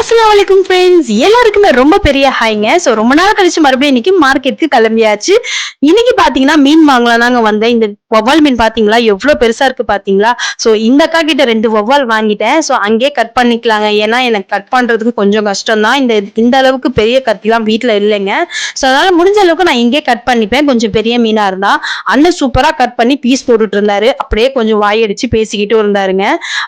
அஸ்ஸலாமு அலைக்கும் ஃப்ரெண்ட்ஸ், எல்லாருக்குமே ரொம்ப பெரிய ஹாய்ங்க. ஸோ ரொம்ப நாள் கழிச்சு மறுபடியும் இன்னைக்கு மார்க்கெட்டுக்கு கிளம்பியாச்சு. இன்னைக்கு பாத்தீங்கன்னா மீன் வாங்கலாம் தாங்க வந்தேன். இந்த வவ்வால் மீன் பாத்தீங்களா எவ்வளவு பெருசா இருக்கு பாத்தீங்களா? ஸோ இந்த அக்கா கிட்ட 2 வவ்வால் வாங்கிட்டேன். ஸோ அங்கேயே கட் பண்ணிக்கலாங்க. ஏன்னா எனக்கு கட் பண்றதுக்கு கொஞ்சம் கஷ்டம் தான். இந்த அளவுக்கு பெரிய கத்திலாம் வீட்டுல இல்லைங்க. ஸோ அதனால முடிஞ்ச அளவுக்கு நான் இங்கே கட் பண்ணிப்பேன். கொஞ்சம் பெரிய மீனா இருந்தா. அண்ணன் சூப்பரா கட் பண்ணி பீஸ் போட்டுட்டு இருந்தாரு. அப்படியே கொஞ்சம் வாயடிச்சு பேசிக்கிட்டு இருந்தாருங்க.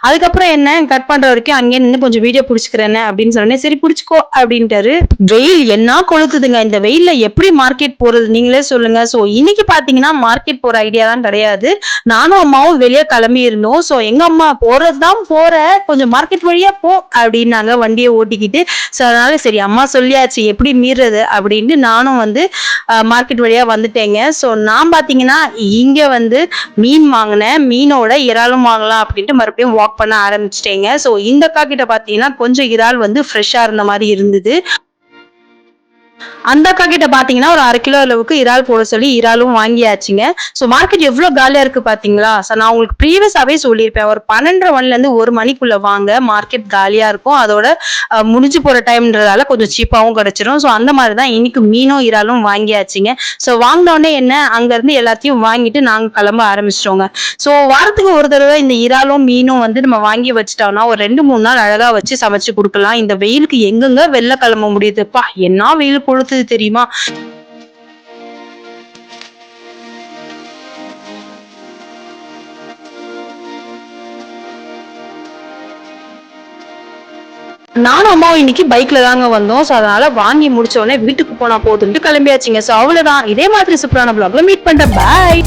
அதுக்கப்புறம் என்ன கட் பண்ற வரைக்கும் அங்கேயே நின்று கொஞ்சம் வீடியோ புடிச்சுக்கிறேன்னு அப்படின்னு சொன்னேன். சரி புடிச்சுக்கோ அப்படின்ட்டாரு. வெயில் என்ன கொளுத்துதுங்க. இந்த வெயில்ல எப்படி மார்க்கெட் போறது நீங்களே சொல்லுங்க. சோ இன்னைக்கு பாத்தீங்கன்னா மார்க்கெட் போற ஐடியா தான் கிடையாது. நானும் அம்மாவும் வெளியே கிளம்பி இருந்தோம். சோ எங்க அம்மா போறதுதான் போற, கொஞ்சம் மார்க்கெட் வழியா போ அப்படின்னாங்க வண்டியை ஓட்டிக்கிட்டு. சோ அதனால சரி அம்மா சொல்லியாச்சு எப்படி மீறது அப்படின்னு நானும் வந்து மார்க்கெட் வழியா வந்துட்டேங்க. சோ நான் பாத்தீங்கன்னா இங்க வந்து மீன் வாங்கினேன். மீனோட இறாலும் வாங்கலாம் அப்படின்ட்டு மறுபடியும் வாக் பண்ண ஆரம்பிச்சிட்டேங்க. சோ இந்த அக்கா கிட்ட பாத்தீங்கன்னா கொஞ்சம் இறால் வந்து ஃப்ரெஷ்ஷா இருந்த மாதிரி இருந்தது. அந்த அக்கா கிட்ட பாத்தீங்கன்னா ஒரு 1/2 கிலோ அளவுக்கு இறால் போட சொல்லி இறாலும் வாங்கியாச்சுங்க. சோ மார்க்கெட் எவ்வளவு காலியா இருக்கு பாத்தீங்களா? சோ நான் உங்களுக்கு ப்ரீவியஸாவே சொல்லியிருப்பேன். ஒரு 12:30 மணில இருந்து 1 மணிக்குள்ள வாங்க, மார்க்கெட் காலியா இருக்கும். அதோட முடிஞ்சு போற டைம்ன்றதால கொஞ்சம் சீப்பாவும் கிடைச்சிரும். சோ அந்த மாதிரிதான் இன்னைக்கு மீனும் இறாலும் வாங்கியாச்சுங்க. சோ வாங்கின உடனே என்ன அங்க இருந்து எல்லாத்தையும் வாங்கிட்டு நாங்க கிளம்ப ஆரம்பிச்சிட்டோங்க. சோ வாரத்துக்கு ஒரு தடவை இந்த இறாலும் மீனும் வந்து நம்ம வாங்கி வச்சுட்டோம்னா ஒரு 2-3 நாள் அழகா வச்சு சமைச்சு கொடுக்கலாம். இந்த வெயிலுக்கு எங்கெங்க வெளில கிளம்ப முடியுதுப்பா, என்ன வெயில் கொளுத்துது தெரியுமா? நானும் அம்மாவும் இன்னைக்கு பைக்ல தாங்க வந்தோம். சோ அதனால வாங்கி முடிச்ச உடனே வீட்டுக்கு போனா போதுன்ட்டு கிளம்பியாச்சுங்க. சோ அவ்வளவுதான். இதே மாதிரி சூப்பரான vlogல மீட் பண்றேன். பாய்.